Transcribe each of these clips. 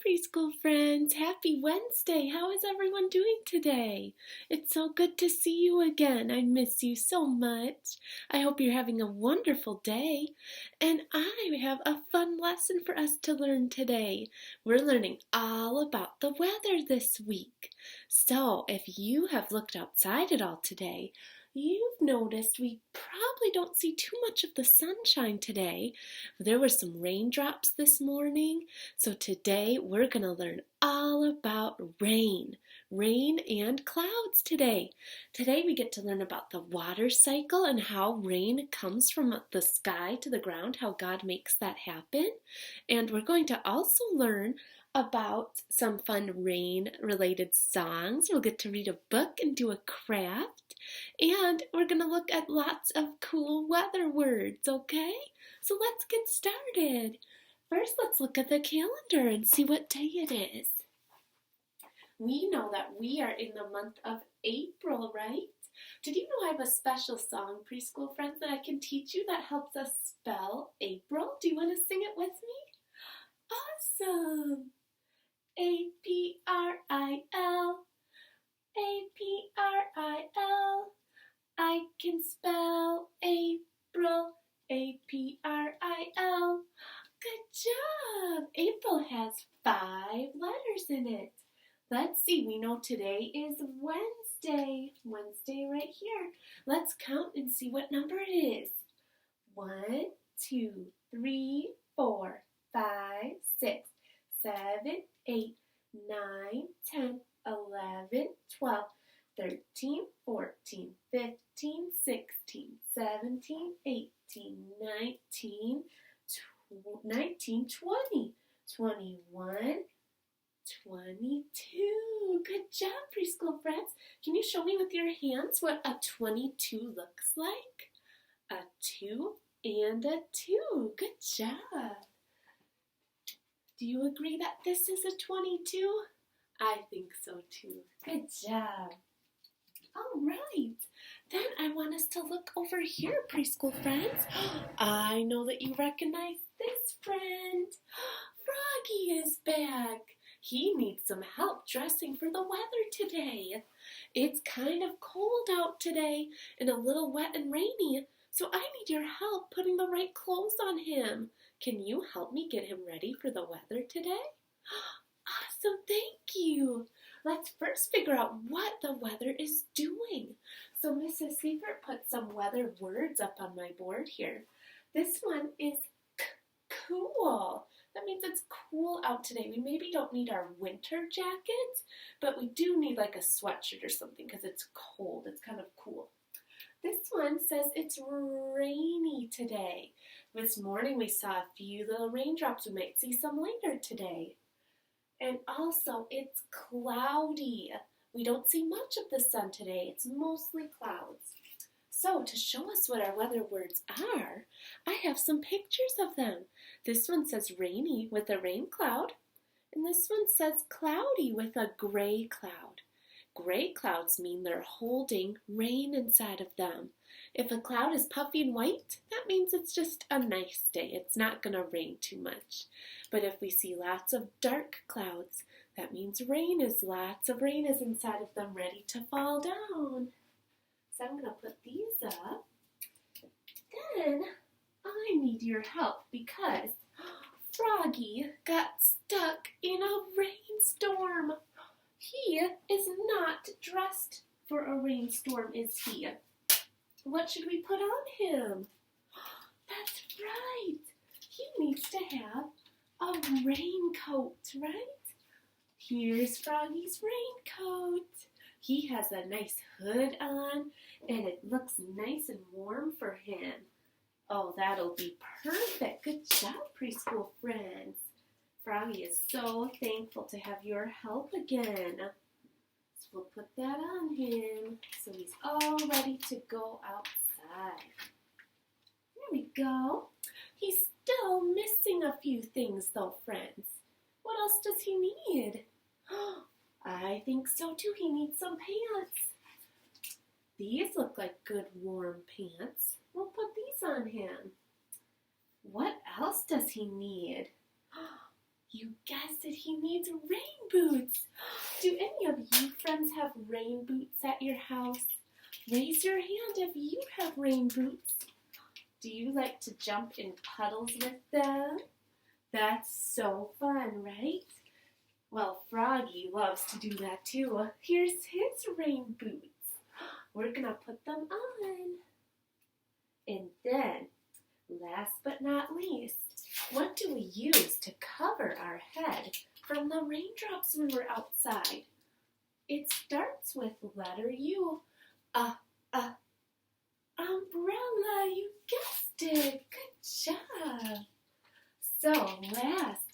preschool friends. Happy Wednesday. How is everyone doing today? It's so good to see you again. I miss you so much. I hope you're having a wonderful day. And I have a fun lesson for us to learn today. We're learning all about the weather this week. So if you have looked outside at all today, you've noticed we probably don't see too much of the sunshine today. There were some raindrops this morning, so today we're going to learn all about rain and clouds today. Today we get to learn about the water cycle and how rain comes from the sky to the ground, how God makes that happen. And we're going to also learn about some fun rain-related songs. We'll get to read a book and do a craft. And we're going to look at lots of cool weather words, okay? So let's get started. First, let's look at the calendar and see what day it is. We know that we are in the month of April, right? Did you know I have a special song, preschool friends, that I can teach you that helps us spell April? Do you want to sing it with me? Awesome! A-P-R-I-L, A-P-R-I-L. I can spell April, A-P-R-I-L. Good job! April has 5 letters in it. Let's see, we know today is Wednesday. Wednesday right here. Let's count and see what number it is. 1, 2, 3, 4, 5, 6, 7, 8, 9, 10, 11, 12, 13, 14, 15, 16, 17, 18, 19, 20, 21, 22. Good job, preschool friends. Can you show me with your hands what a 22 looks like? A 2 and a 2. Good job. Do you agree that this is a 22? I think so too. Good job. All right. Then I want us to look over here, preschool friends. I know that you recognize this friend. Froggy is back. He needs some help dressing for the weather today. It's kind of cold out today and a little wet and rainy, so I need your help putting the right clothes on him. Can you help me get him ready for the weather today? Awesome, thank you. Let's first figure out what the weather is doing. So Mrs. Seifert put some weather words up on my board here. This one is cool. That means it's cool out today. We maybe don't need our winter jackets, but we do need like a sweatshirt or something because it's cold. It's kind of cool. This one says it's rainy today. This morning we saw a few little raindrops. We might see some later today. And also it's cloudy. We don't see much of the sun today. It's mostly clouds. So to show us what our weather words are, I have some pictures of them. This one says rainy with a rain cloud, and this one says cloudy with a gray cloud. Gray clouds mean they're holding rain inside of them. If a cloud is puffy and white, that means it's just a nice day. It's not going to rain too much. But if we see lots of dark clouds, that means lots of rain is inside of them ready to fall down. So I'm going to put these up. Then I need your help because Froggy got stuck in a rainstorm. He is not dressed for a rainstorm, is he? What should we put on him? That's right. He needs to have a raincoat, right? Here's Froggy's raincoat. He has a nice hood on, and it looks nice and warm for him. Oh, that'll be perfect. Good job, preschool friends. Froggy is so thankful to have your help again. So we'll put that on him so he's all ready to go outside. There we go. He's still missing a few things though, friends. What else does he need? I think so too. He needs some pants. These look like good warm pants. We'll put these on him. What else does he need? You guessed it, he needs rain boots. Do any of you friends have rain boots at your house? Raise your hand if you have rain boots. Do you like to jump in puddles with them? That's so fun, right? Well, Froggy loves to do that too. Here's his rain boots. We're gonna put them on. And then, last but not least, what do we use to cover our head from the raindrops when we're outside? It starts with letter U. Umbrella, you guessed it. Good job. So last,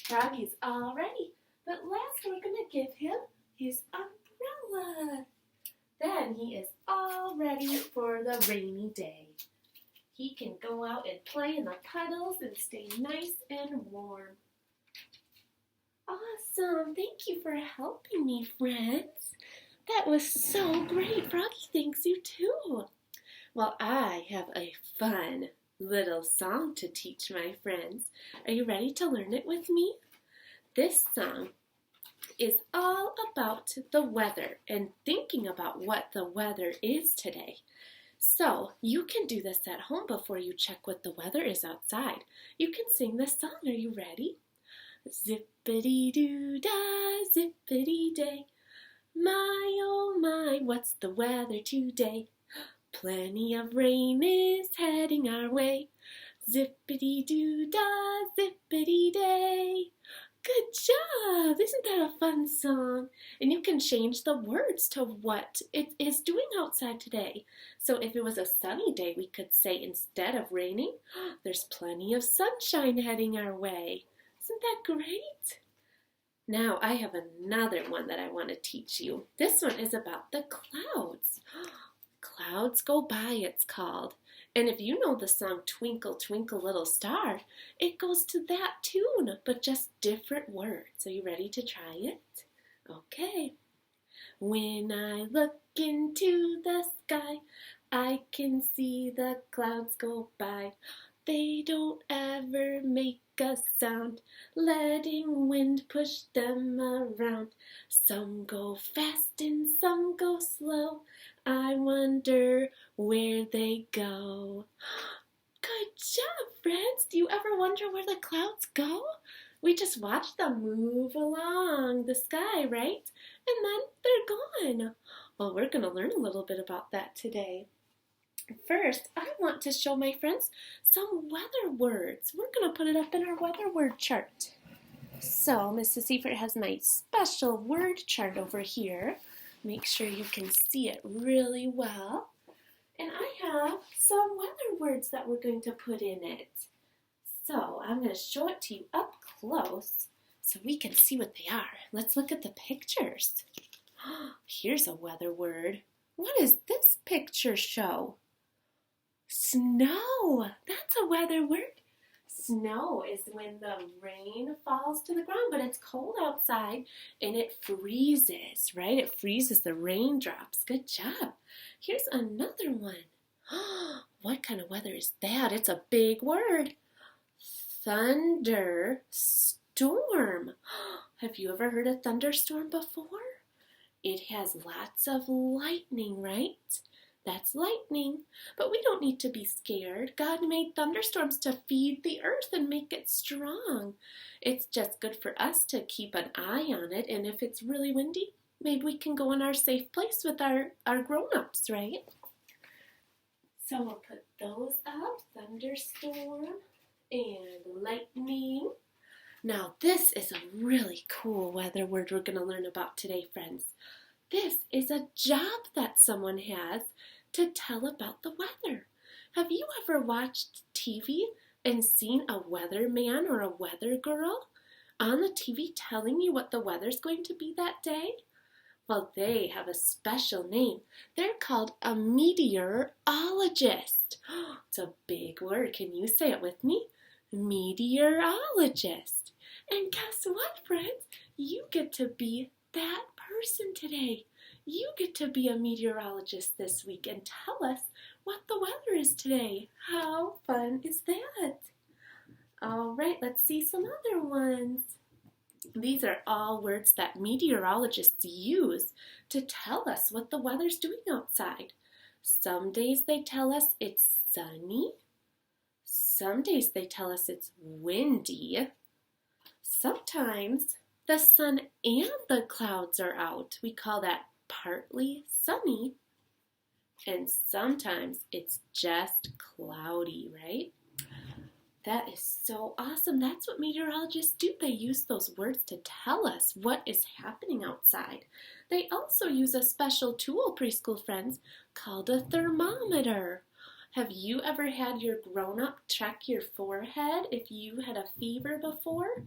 Froggy's all ready, but last we're going to give him his umbrella. Then he is all ready for the rainy day. He can go out and play in the puddles and stay nice and warm. Awesome. Thank you for helping me, friends. That was so great. Froggy thanks you too. Well, I have a fun little song to teach my friends. Are you ready to learn it with me? This song is all about the weather and thinking about what the weather is today. So you can do this at home before you check what the weather is outside. You can sing this song. Are you ready? Zippity-doo-dah, zippity-day. My, oh my, what's the weather today? Plenty of rain is heading our way. Zippity-doo-dah, zippity-day. Good job! Isn't that a fun song? And you can change the words to what it is doing outside today. So if it was a sunny day, we could say instead of raining, there's plenty of sunshine heading our way. Isn't that great? Now I have another one that I want to teach you. This one is about the clouds. Clouds Go By, it's called. And if you know the song Twinkle, Twinkle, Little Star, it goes to that tune, but just different words. Are you ready to try it? Okay. When I look into the sky, I can see the clouds go by. They don't ever make a sound, letting wind push them around. Some go fast and some go slow. I wonder where they go. Good job, friends. Do you ever wonder where the clouds go? We just watch them move along the sky, right? And then they're gone. Well, we're going to learn a little bit about that today. First, I want to show my friends some weather words. We're going to put it up in our weather word chart. So, Mrs. Seifert has my special word chart over here. Make sure you can see it really well. And I have some weather words that we're going to put in it. So, I'm going to show it to you up close so we can see what they are. Let's look at the pictures. Here's a weather word. What does this picture show? Snow. That's a weather word. Snow is when the rain falls to the ground, but it's cold outside and it freezes, right? It freezes the raindrops. Good job. Here's another one. What kind of weather is that? It's a big word. Thunderstorm. Have you ever heard a thunderstorm before? It has lots of lightning, right? That's lightning. But we don't need to be scared. God made thunderstorms to feed the earth and make it strong. It's just good for us to keep an eye on it. And if it's really windy, maybe we can go in our safe place with our grown-ups, right? So we'll put those up. Thunderstorm and lightning. Now this is a really cool weather word we're going to learn about today, friends. This is a job that someone has to tell about the weather. Have you ever watched TV and seen a weatherman or a weather girl on the TV telling you what the weather's going to be that day? Well, they have a special name. They're called a meteorologist. It's a big word. Can you say it with me? Meteorologist. And guess what, friends? You get to be that person today. You get to be a meteorologist this week and tell us what the weather is today. How fun is that? All right, let's see some other ones. These are all words that meteorologists use to tell us what the weather's doing outside. Some days they tell us it's sunny. Some days they tell us it's windy. Sometimes the sun and the clouds are out. We call that partly sunny. And sometimes it's just cloudy, right? That is so awesome. That's what meteorologists do. They use those words to tell us what is happening outside. They also use a special tool, preschool friends, called a thermometer. Have you ever had your grown-up check your forehead if you had a fever before?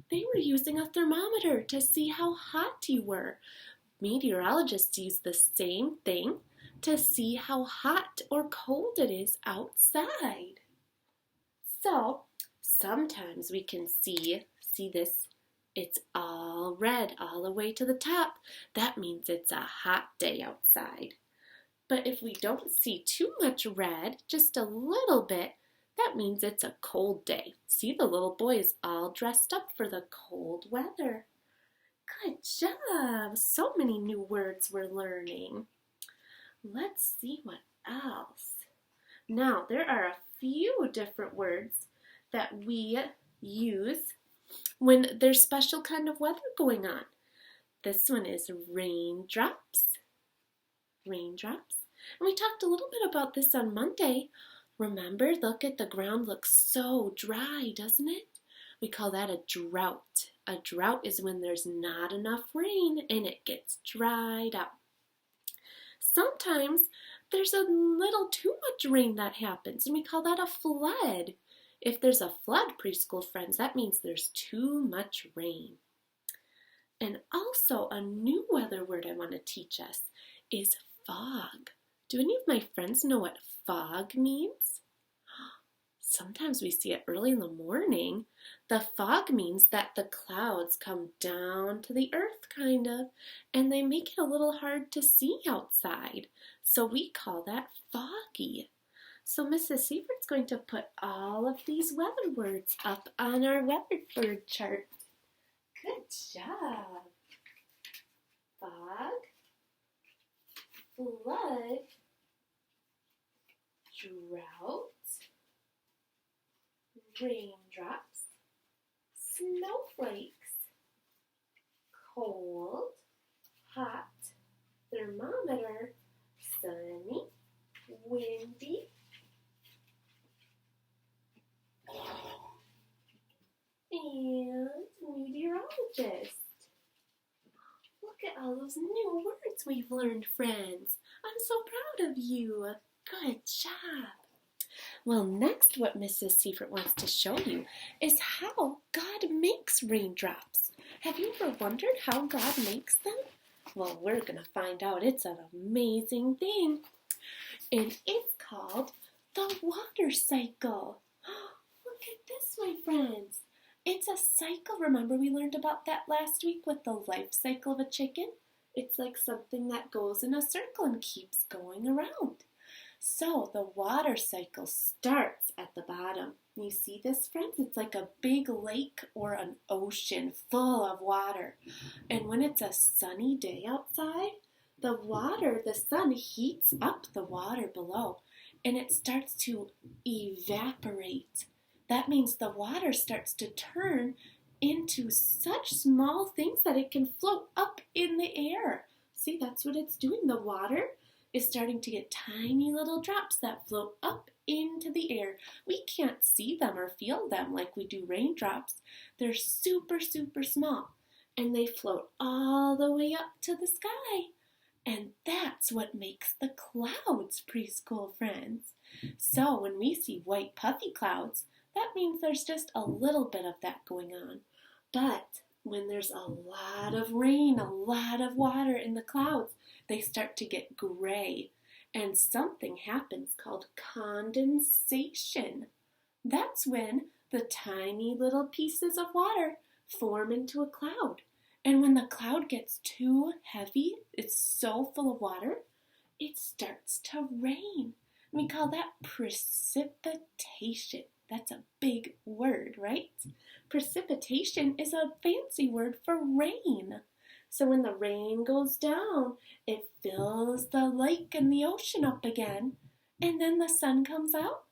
They were using a thermometer to see how hot you were. Meteorologists use the same thing to see how hot or cold it is outside. So sometimes we can see this, it's all red all the way to the top. That means it's a hot day outside. But if we don't see too much red, just a little bit, that means it's a cold day. See, the little boy is all dressed up for the cold weather. Good job! So many new words we're learning. Let's see what else. Now, there are a few different words that we use when there's special kind of weather going on. This one is raindrops. Raindrops. And we talked a little bit about this on Monday. Remember, look at the ground looks so dry, doesn't it? We call that a drought. A drought is when there's not enough rain and it gets dried up. Sometimes there's a little too much rain that happens, and we call that a flood. If there's a flood, preschool friends, that means there's too much rain. And also a new weather word I want to teach us is fog. Do any of my friends know what fog means? Sometimes we see it early in the morning. The fog means that the clouds come down to the earth, kind of, and they make it a little hard to see outside. So we call that foggy. So Mrs. Seifert's going to put all of these weather words up on our weather word chart. Good job. Fog, flood, drought, raindrops, snowflakes, cold, hot, thermometer, sunny, windy, and meteorologist. Look at all those new words we've learned, friends. I'm so proud of you. Good job. Well, next what Mrs. Seifert wants to show you is how God makes raindrops. Have you ever wondered how God makes them? Well, we're going to find out. It's an amazing thing. And it's called the water cycle. Look at this, my friends. It's a cycle. Remember we learned about that last week with the life cycle of a chicken? It's like something that goes in a circle and keeps going around. So the water cycle starts at the bottom. You see this, friends? It's like a big lake or an ocean full of water. And when it's a sunny day outside, the sun heats up the water below and it starts to evaporate. That means the water starts to turn into such small things that it can float up in the air. See, that's what it's doing. The water is starting to get tiny little drops that float up into the air. We can't see them or feel them like we do raindrops. They're super, super small, and they float all the way up to the sky. And that's what makes the clouds, preschool friends. So when we see white puffy clouds, that means there's just a little bit of that going on. But when there's a lot of rain, a lot of water in the clouds, they start to get gray. And something happens called condensation. That's when the tiny little pieces of water form into a cloud. And when the cloud gets too heavy, it's so full of water, it starts to rain. We call that precipitation. That's a big word, right? Precipitation is a fancy word for rain. So when the rain goes down, it fills the lake and the ocean up again, and then the sun comes out,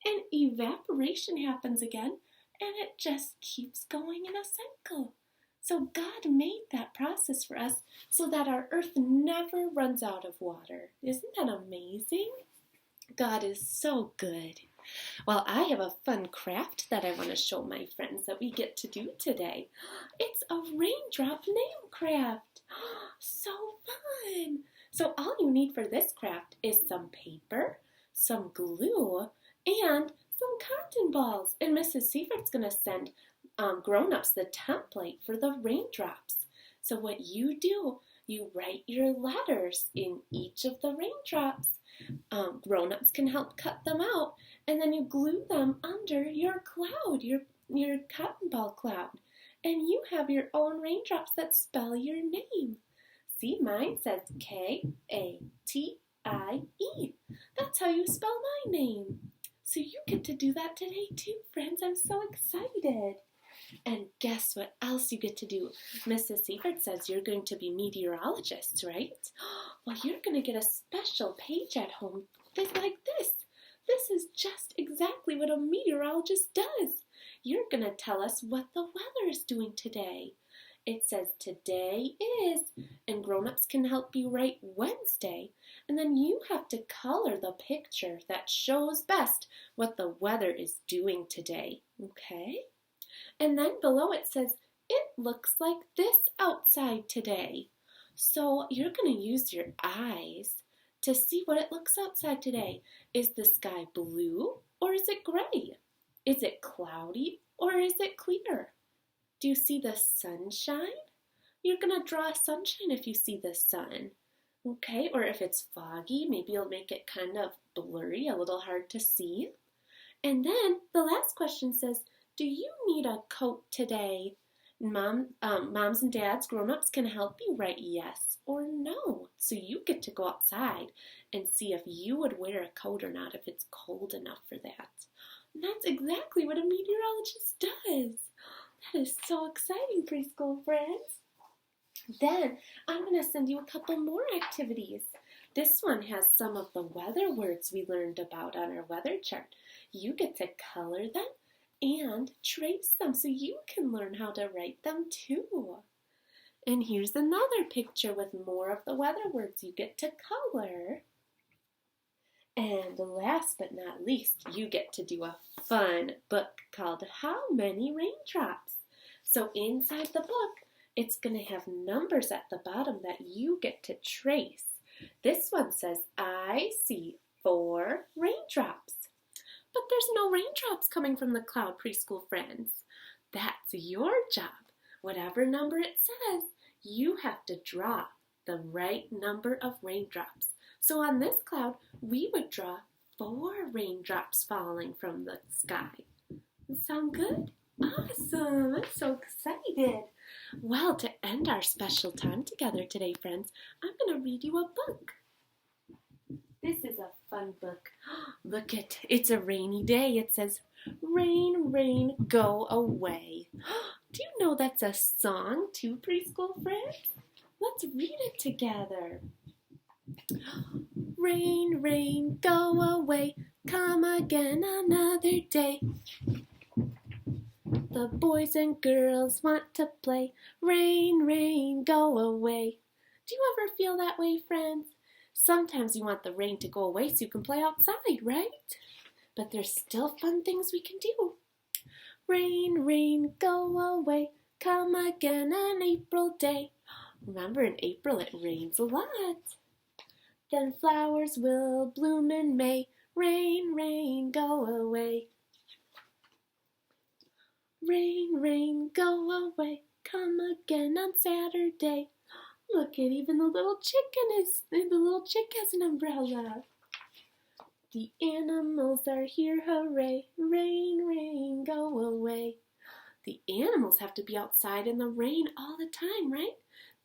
and evaporation happens again, and it just keeps going in a cycle. So God made that process for us so that our earth never runs out of water. Isn't that amazing? God is so good. Well, I have a fun craft that I want to show my friends that we get to do today. It's a raindrop name craft. So fun. So all you need for this craft is some paper, some glue, and some cotton balls. And Mrs. Seifert's going to send grown-ups the template for the raindrops. So what you do, you write your letters in each of the raindrops. Grown-ups can help cut them out, and then you glue them under your cloud, your cotton ball cloud. And you have your own raindrops that spell your name. See, mine says K-A-T-I-E. That's how you spell my name. So you get to do that today too, friends. I'm so excited. And guess what else you get to do? Mrs. Seifert says you're going to be meteorologists, right? Well, you're going to get a special page at home like this. This is just exactly what a meteorologist does. You're going to tell us what the weather is doing today. It says today is, and grown-ups can help you write Wednesday, and then you have to color the picture that shows best what the weather is doing today, okay? And then below it says, it looks like this outside today. So you're going to use your eyes to see what it looks outside today. Is the sky blue or is it gray? Is it cloudy or is it clear? Do you see the sunshine? You're going to draw sunshine if you see the sun. Okay, or if it's foggy, maybe you'll make it kind of blurry, a little hard to see. And then the last question says, do you need a coat today? Moms and dads, grown-ups can help you write yes or no. So you get to go outside and see if you would wear a coat or not, if it's cold enough for that. And that's exactly what a meteorologist does. That is so exciting, preschool friends. Then I'm going to send you a couple more activities. This one has some of the weather words we learned about on our weather chart. You get to color them and trace them so you can learn how to write them too. And here's another picture with more of the weather words you get to color. And last but not least, you get to do a fun book called How Many Raindrops? So inside the book, it's going to have numbers at the bottom that you get to trace. This one says, I see 4 raindrops. But there's no raindrops coming from the cloud, preschool friends. That's your job. Whatever number it says, you have to draw the right number of raindrops. So on this cloud, we would draw 4 raindrops falling from the sky. Sound good? Awesome! I'm so excited. Well, to end our special time together today, friends, I'm going to read you a book. This is a fun book. Look it, it's a rainy day. It says, rain, rain, go away. Do you know that's a song too, preschool friends? Let's read it together. Rain, rain, go away, come again another day. The boys and girls want to play. Rain, rain, go away. Do you ever feel that way, friends? Sometimes you want the rain to go away so you can play outside, right? But there's still fun things we can do. Rain, rain, go away, come again an April day. Remember, in April it rains a lot. Then flowers will bloom in May. Rain, rain, go away. Rain, rain, go away, come again on Saturday. Look at even the little chick has an umbrella. The animals are here, hooray, rain, rain, go away. The animals have to be outside in the rain all the time, right?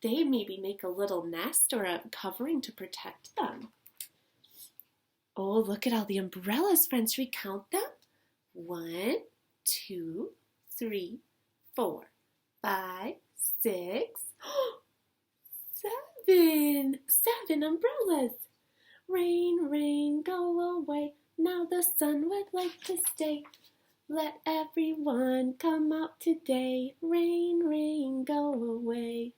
They maybe make a little nest or a covering to protect them. Oh, look at all the umbrellas, friends. Should we count them? 1, 2, 3, 4, 5, 6, 7. 7 umbrellas. Rain, rain, go away. Now the sun would like to stay. Let everyone come out today. Rain, rain, go away.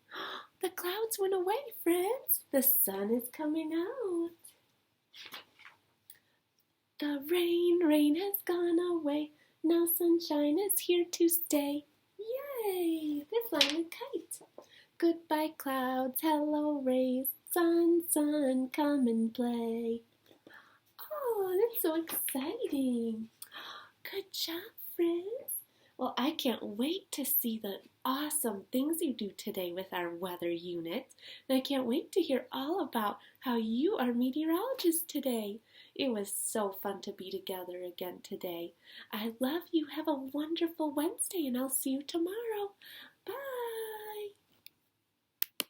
The clouds went away, friends. The sun is coming out. The rain, rain has gone away. Now sunshine is here to stay. Yay! They're flying a kite. Goodbye clouds, hello rays. Sun, sun, come and play. Oh, that's so exciting. Good job, friends. Well, I can't wait to see the awesome things you do today with our weather unit. And I can't wait to hear all about how you are meteorologists today. It was so fun to be together again today. I love you. Have a wonderful Wednesday, and I'll see you tomorrow. Bye.